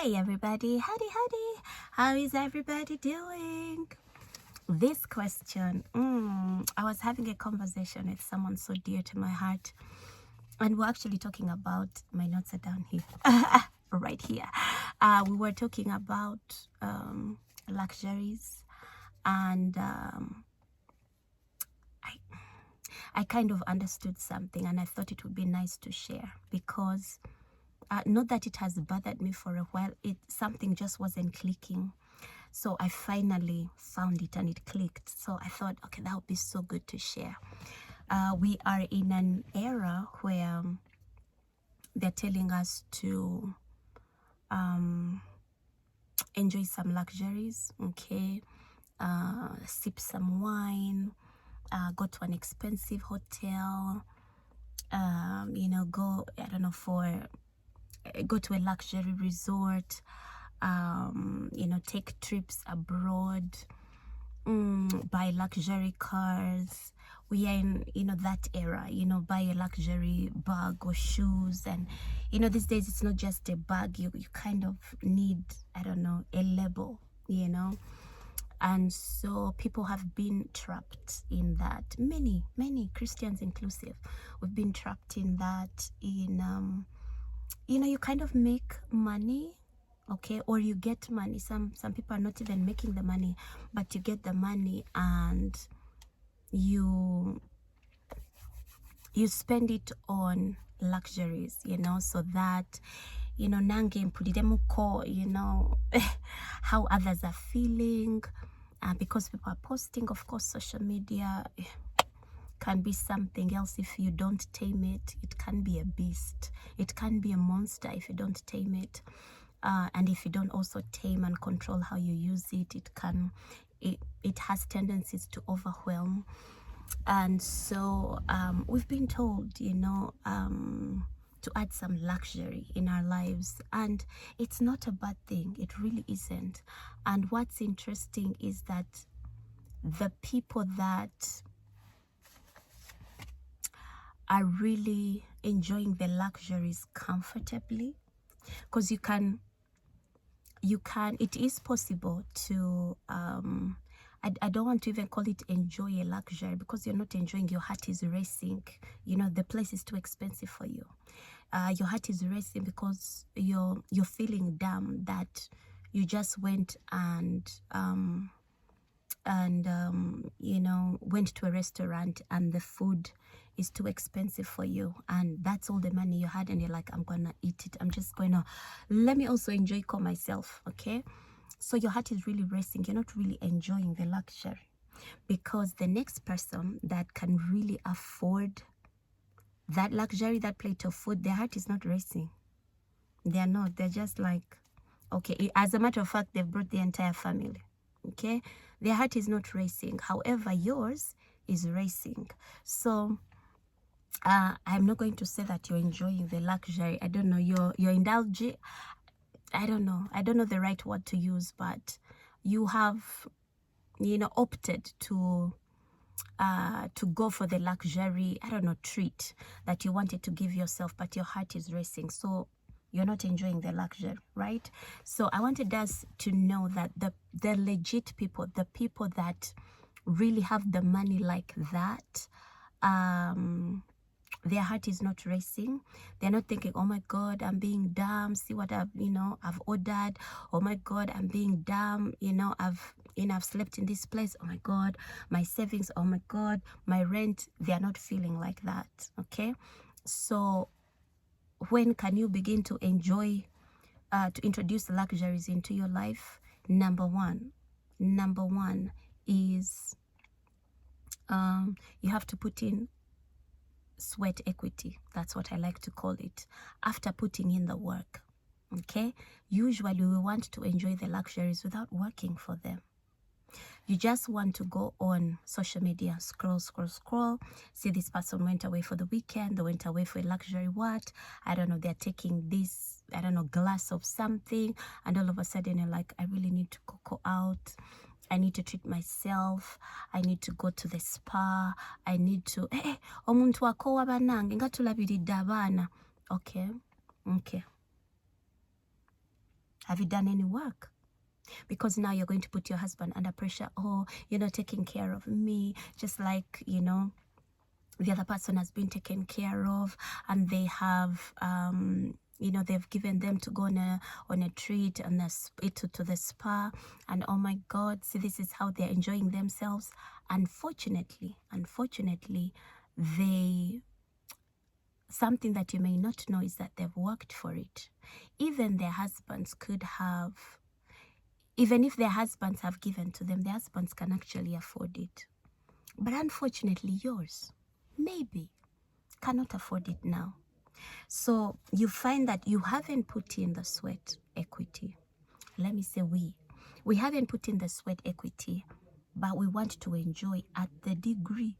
Hey everybody, howdy howdy, how is everybody doing? This question, I was having a conversation with someone so dear to my heart, and we're actually talking about, my notes are down here, right here. We were talking about luxuries, and I kind of understood something, and I thought it would be nice to share because not that it has bothered me for a while, something just wasn't clicking. So I finally found it and it clicked. So I thought, okay, that would be so good to share. We are in an era where they're telling us to enjoy some luxuries, okay? Sip some wine, go to an expensive hotel, go, I don't know, go to a luxury resort, take trips abroad, buy luxury cars. We are in, that era, buy a luxury bag or shoes. And, these days it's not just a bag. You kind of need, I don't know, a label, And so people have been trapped in that. Many Christians inclusive. We've been trapped in that, you kind of make money, okay, or you get money. Some people are not even making the money, but you get the money and you spend it on luxuries, so that nange mpuliremu how others are feeling, because people are posting. Of course, social media can be something else if you don't tame it. It can be a beast, it can be a monster if you don't tame it. And if you don't also tame and control how you use it, it has tendencies to overwhelm. And so we've been told, to add some luxury in our lives, and it's not a bad thing. It really isn't. And what's interesting is that the people that are really enjoying the luxuries comfortably, because it is possible to I don't want to even call it enjoy a luxury, because you're not enjoying. Your heart is racing, the place is too expensive for you. Your heart is racing because you're feeling dumb that you just went and went to a restaurant and the food is too expensive for you, and that's all the money you had, and you're like, I'm gonna eat it. Let me also enjoy myself, okay? So your heart is really racing. You're not really enjoying the luxury, because the next person that can really afford that luxury, that plate of food, their heart is not racing. They're not. They're just like, okay. As a matter of fact, they've brought the entire family, okay? Their heart is not racing. However, yours is racing. So I'm not going to say that you're enjoying the luxury. I don't know. You're indulging. I don't know the right word to use, but you have, opted to go for the luxury, I don't know, treat that you wanted to give yourself, but your heart is racing. So you're not enjoying the luxury, right? So I wanted us to know that the legit people, the people that really have the money like that, their heart is not racing. They're not thinking, oh my God, I'm being dumb. See what I've ordered. Oh my God, I'm being dumb. I've slept in this place. Oh my God, my savings. Oh my God, my rent. They are not feeling like that. Okay. So when can you begin to enjoy, to introduce luxuries into your life? Number one is you have to put in sweat equity. That's what I like to call it. After putting in the work, okay? Usually we want to enjoy the luxuries without working for them. You just want to go on social media, scroll, see this person went away for the weekend, they went away for a luxury what, I don't know, they're taking this, I don't know, glass of something, and all of a sudden you're like, I really need to go out, I need to treat myself, I need to go to the spa, I need to, omuntu akowa banange nga tulabiridde abaana. Okay. Have you done any work? Because now you're going to put your husband under pressure. Oh, you're not taking care of me, just like, the other person has been taken care of, and they have they've given them to go on a treat and to the spa, and oh my God, see, this is how they're enjoying themselves. Unfortunately, they something that you may not know is that they've worked for it. Even their husbands could have, even if their husbands have given to them, their husbands can actually afford it. But unfortunately, yours maybe cannot afford it now. So you find that you haven't put in the sweat equity. Let me say we haven't put in the sweat equity, but we want to enjoy at the degree,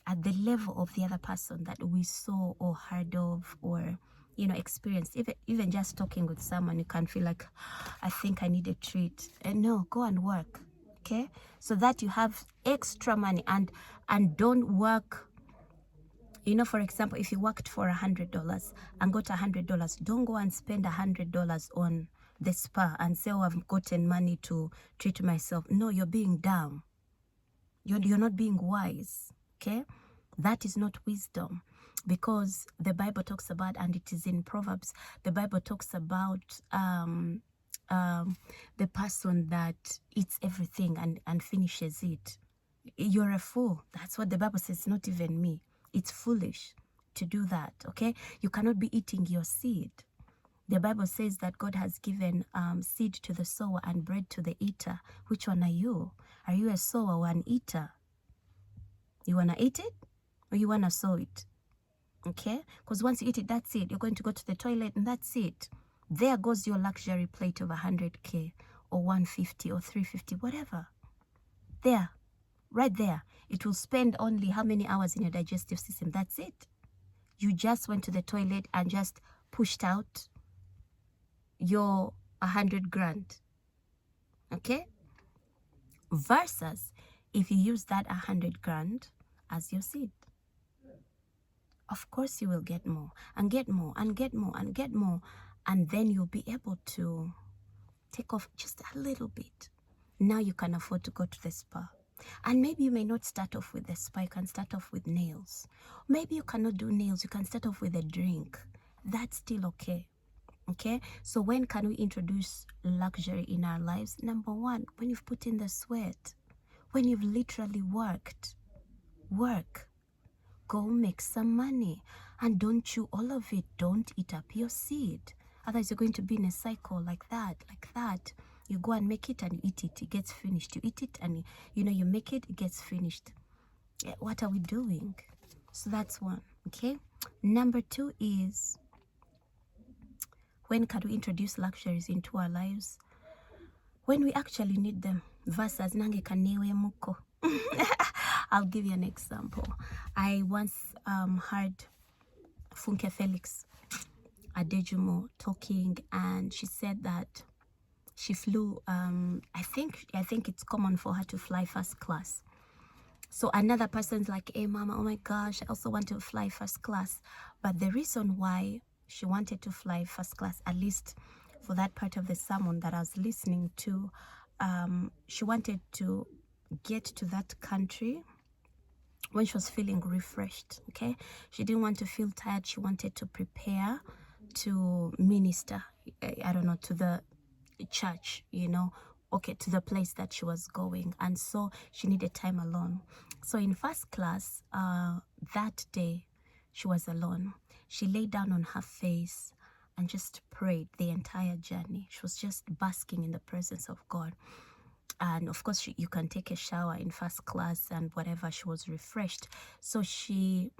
at the level of the other person that we saw or heard of or experienced. Even just talking with someone, you can feel like, I think I need a treat. And no, go and work, okay? So that you have extra money, and don't work. For example, if you worked for $100 and got $100, don't go and spend $100 on the spa and say, oh, I've gotten money to treat myself. No, you're being dumb. You're not being wise, okay? That is not wisdom, because the Bible talks about, and it is in Proverbs, the Bible talks about the person that eats everything and finishes it. You're a fool. That's what the Bible says, not even me. It's foolish to do that, okay? You cannot be eating your seed. The Bible says that God has given seed to the sower and bread to the eater. Which one are you? Are you a sower or an eater? You want to eat it or you want to sow it? Okay? Because once you eat it, that's it. You're going to go to the toilet and that's it. There goes your luxury plate of 100K or 150 or 350, whatever. There. Right there. It will spend only how many hours in your digestive system? That's it. You just went to the toilet and just pushed out your 100 grand. Okay? Versus if you use that 100 grand as your seed. Of course you will get more and get more and get more and get more. And then you'll be able to take off just a little bit. Now you can afford to go to the spa. And maybe you may not start off with the spa, you can start off with nails. Maybe you cannot do nails, you can start off with a drink. That's still okay. Okay? So when can we introduce luxury in our lives? Number one, when you've put in the sweat. When you've literally worked. Work. Go make some money. And don't chew all of it. Don't eat up your seed. Otherwise you're going to be in a cycle like that. You go and make it and you eat it. It gets finished. You eat it and you make it. It gets finished. What are we doing? So that's one. Okay. Number two is, when can we introduce luxuries into our lives? When we actually need them. Versus nange kanewe muko. I'll give you an example. I once heard Funke Felix Adejumo talking, and she said that she flew, I think it's common for her to fly first class. So another person's like, hey mama, oh my gosh, I also want to fly first class. But the reason why she wanted to fly first class, at least for that part of the sermon that I was listening to, she wanted to get to that country when she was feeling refreshed. Okay, she didn't want to feel tired. She wanted to prepare to minister, I don't know, to the church, to the place that she was going. And so she needed time alone. So in first class, that day she was alone. She lay down on her face and just prayed the entire journey. She was just basking in the presence of God. And of course you can take a shower in first class and whatever. She was refreshed. So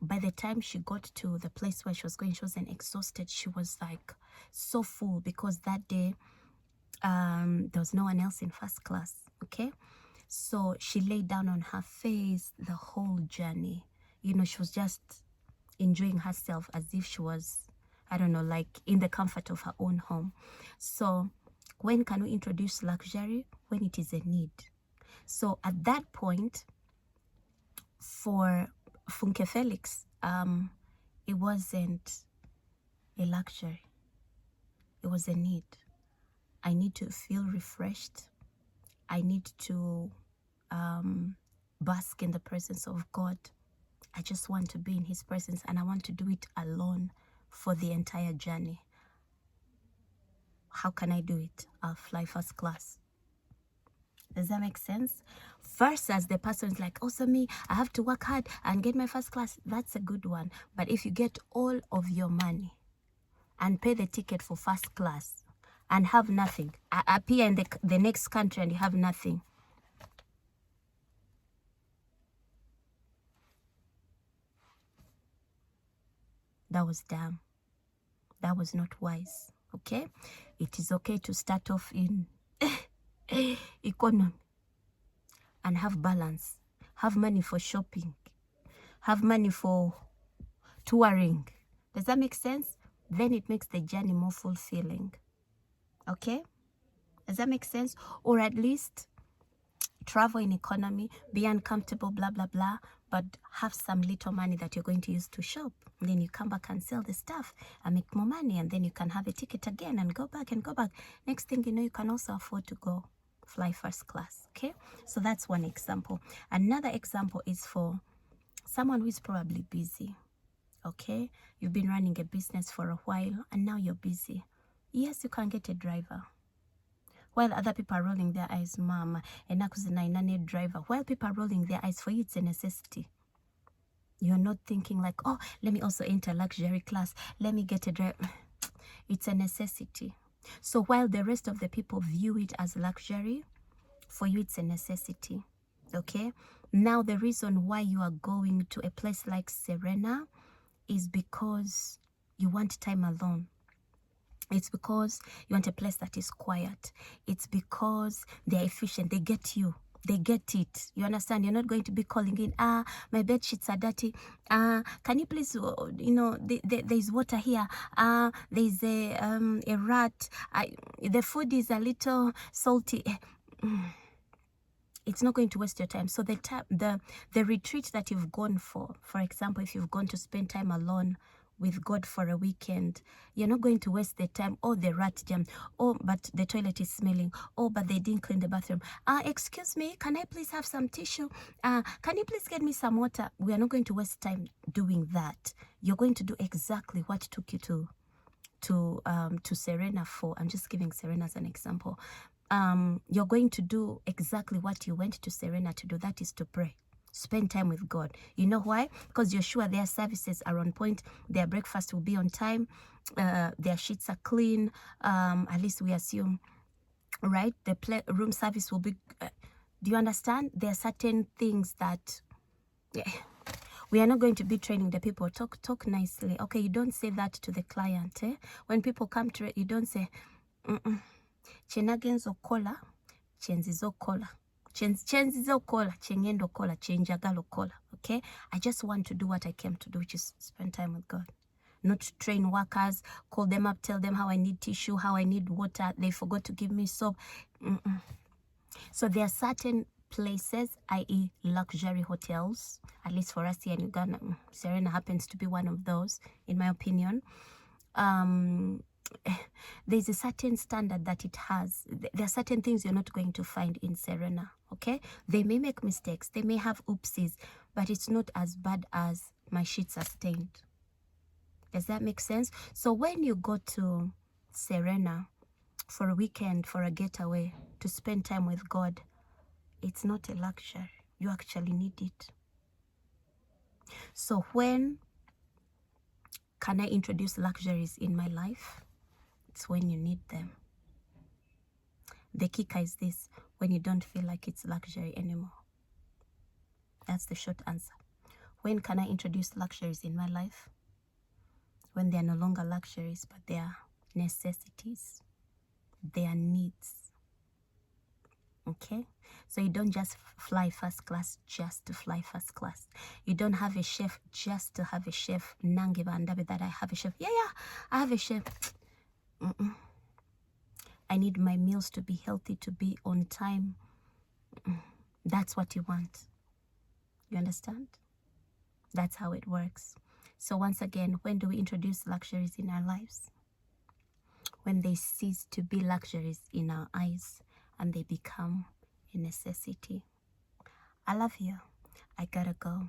by the time she got to the place where she was going, she wasn't exhausted. She was like so full, because that day there was no one else in first class. Okay, so she lay down on her face the whole journey. She was just enjoying herself as if she was, I don't know, like in the comfort of her own home. So when can we introduce luxury? When it is a need. So at that point, for Funke Felix, it wasn't a luxury. It was a need. I need to feel refreshed. I need to bask in the presence of God. I just want to be in his presence, and I want to do it alone for the entire journey. How can I do it? I'll fly first class. Does that make sense? Versus the person is like, oh, so me, I have to work hard and get my first class. That's a good one. But if you get all of your money and pay the ticket for first class and have nothing, appear in the next country and you have nothing, that was dumb. That was not wise. Okay? It is okay to start off in economy and have balance. Have money for shopping. Have money for touring. Does that make sense? Then it makes the journey more fulfilling. Okay? Does that make sense? Or at least travel in economy, be uncomfortable, blah, blah, blah, but have some little money that you're going to use to shop. And then you come back and sell the stuff and make more money, and then you can have a ticket again and go back and go back. Next thing you know, you can also afford to go fly first class. Okay? So that's one example. Another example is for someone who is probably busy. Okay? You've been running a business for a while and now you're busy. Yes, you can get a driver. While other people are rolling their eyes, mama, and a driver. While people are rolling their eyes, for you, it's a necessity. You're not thinking like, oh, let me also enter luxury class. Let me get a driver. It's a necessity. So while the rest of the people view it as luxury, for you, it's a necessity. Okay? Now, the reason why you are going to a place like Serena is because you want time alone. It's because you want a place that is quiet. It's because they're efficient. They get you. They get it. You understand? You're not going to be calling in, my bed sheets are dirty. Can you please, there's water here. There's a rat. The food is a little salty. It's not going to waste your time. So the retreat that you've gone for example, if you've gone to spend time alone with God for a weekend, you're not going to waste the time. Oh, the rat jam. Oh, but the toilet is smelling. Oh, but they didn't clean the bathroom. Excuse me, can I please have some tissue? Can you please get me some water? We are not going to waste time doing that. You're going to do exactly what took you to Serena for. I'm just giving Serena as an example. You're going to do exactly what you went to Serena to do. That is to pray. Spend time with God. You know why? Because you're sure their services are on point. Their breakfast will be on time. Their sheets are clean. At least we assume, right? The room service will be... do you understand? There are certain things that... we are not going to be training the people. Talk nicely. Okay, you don't say that to the client. When people come to it, you don't say... Chenagenzo kola, chenzizo kola. Chenzizo kola, chengendo kola, chenjagalo kola. Okay? I just want to do what I came to do, which is spend time with God. Not train workers, call them up, tell them how I need tissue, how I need water. They forgot to give me soap. So there are certain places, i.e. luxury hotels, at least for us here in Uganda. Serena happens to be one of those, in my opinion. There's a certain standard that it has. There are certain things you're not going to find in Serena, okay? They may make mistakes. They may have oopsies, but it's not as bad as my sheets are stained. Does that make sense? So when you go to Serena for a weekend, for a getaway, to spend time with God, it's not a luxury. You actually need it. So when can I introduce luxuries in my life? It's when you need them. The kicker is this: when you don't feel like it's luxury anymore. That's the short answer. When can I introduce luxuries in my life? When they are no longer luxuries, but they are necessities. They are needs. Okay? So you don't just fly first class just to fly first class. You don't have a chef just to have a chef. Nange bandabe that I have a chef. Yeah, I have a chef. I need my meals to be healthy, to be on time. That's what you want. You understand? That's how it works. So once again, when do we introduce luxuries in our lives? when they cease to be luxuries in our eyes and they become a necessity. I love you. I gotta go.